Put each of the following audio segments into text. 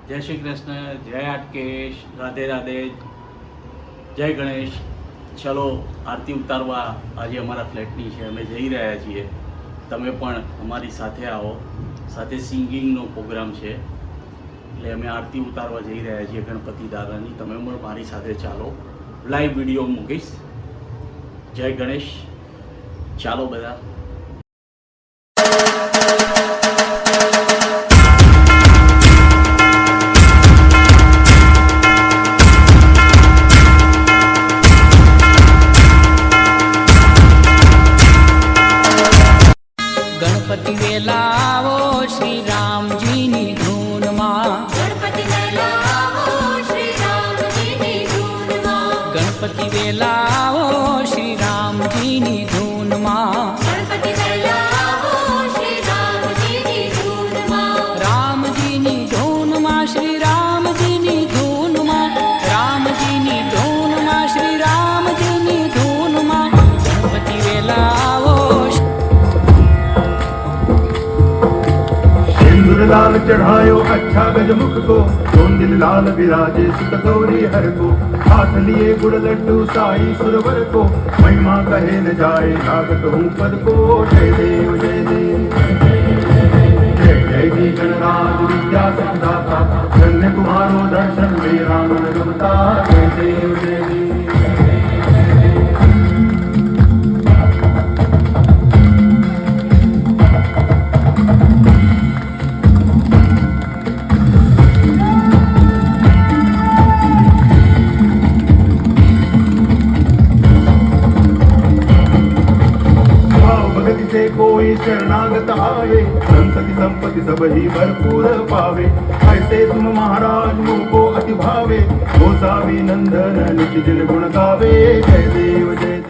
જય શ્રી કૃષ્ણ, જય આટકેશ, રાધે રાધે, જય ગણેશ. ચલો આરતી ઉતારવા આજે અમારા ફ્લેટની છે, અમે જઈ રહ્યા છીએ. તમે પણ અમારી સાથે આવો. સાથે સિંગિંગનો પ્રોગ્રામ છે એટલે અમે આરતી ઉતારવા જઈ રહ્યા છીએ ગણપતિ દાદાની. તમે પણ મારી સાથે ચાલો. લાઈવ વિડીયો મૂકીશ. જય ગણેશ. ચાલો બધા. गणपति वेलावो श्री राम जी नी धून मां, गणपति वेलावो श्री राम जी नी धून मां, गणपति वेलावो श्री राम जी नी धून मां, गणपति वेलावो श्री राम जी नी धून मां, राम जी नी धून मां, श्री राम जी नी धून मां, राम जी नी धून मां, श्री राम जी नी धून मां, गणपति वेलावो सिंदूर लाल चढ़ायो अच्छा गजमुख को, चोंदिल लाल विराजे सुत गौरी हर को, हाथ लिए गुड़ लड्डू साई सुरवर को, महिमा कहे न जाए लागत हूँ पद को। जय देव जय देव जय जय जी गणराज विद्या सिद्धाता, धन्य तुम्हारो दर्शन मेरा मन रमता। जय देव जय देव से कोई शरणागत आवे, संतति संपत्ति सब ही भरपूर पावे। ऐसे तुम महाराज मुझको अति भावे, गोसावी नंदन नित्य दिन गुण गावे। जय देव जय देव।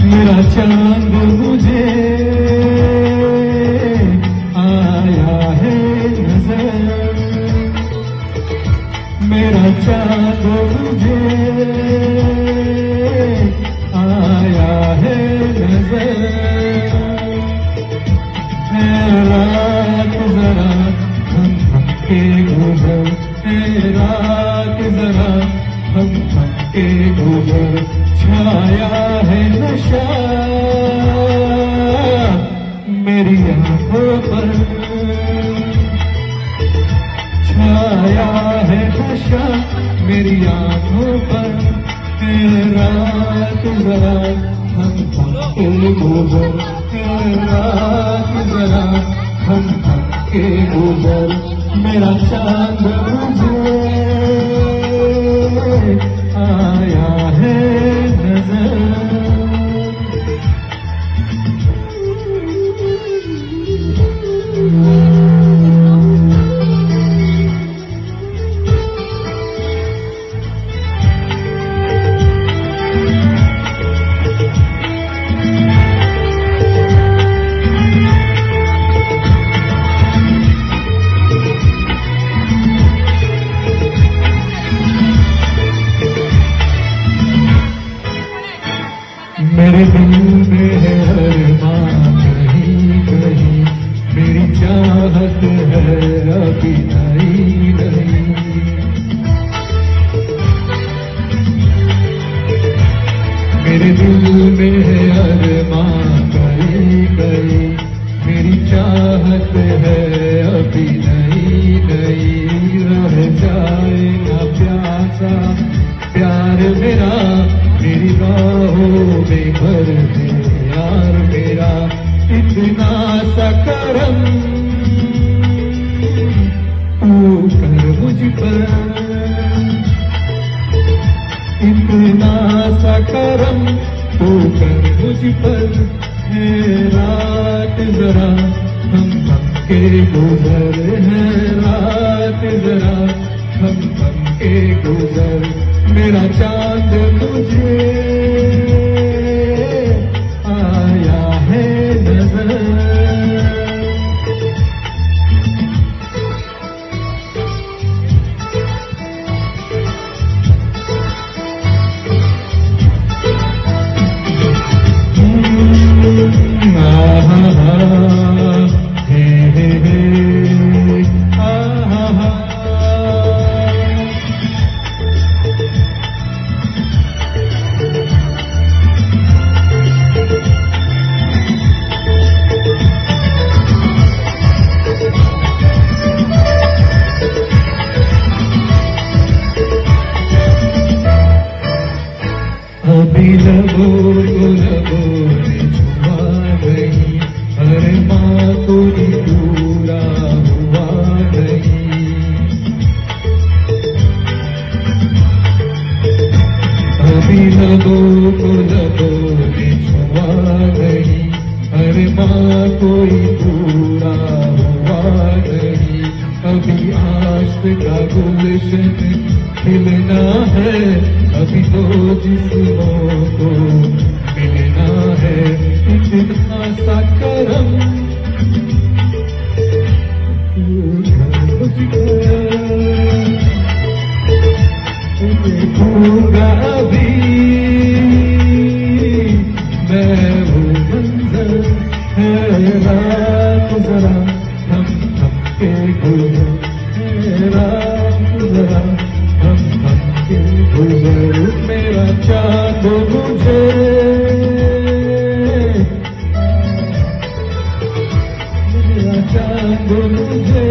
मेरा चांद मुझे आया है नजर, मेरा चांद मुझे आया है नजर। रात जरा हम के गुजर, रात जरा हम के गुजर, छाया है नशा मेरी आंखों पर, छाया है नशा मेरी आंखों पर। रात जरा हम के गुजर, रात जरा हम के गुजर, मेरा चांद मुझे आया है नजर। चाहत है अभी नई नई। मेरे दिल में है अरमां कई कई, मेरी चाहत है अभी नई नई। रह जाए ना प्यासा प्यार मेरा, मेरी बाहों में भर दे यार मेरा। इतना सा करम तू कर मुझ पर, इतना सा करम तू कर मुझ पर। है रात जरा हम के गुजर, है रात जरा हम के गुजर। मेरा चांद मुझे आया है नजर। अभी लबों को लबों ने छुआ नहीं, अरे माँ कोई पूरा हुआ नहीं। अभी लबों को लबों ने छुआ नहीं, अरे माँ कोई पूरा हुआ नहीं। अभी आश का गुलशन खिलना है, अभी तो जिस्मों को मिलना है। इतना सा करम देखूंगा अभी मैं वो मंजर। है रात जरा हम के गुजर, है रात जरा हम के गुजर। मेरा चांद मुझे मेरा चांद मुझे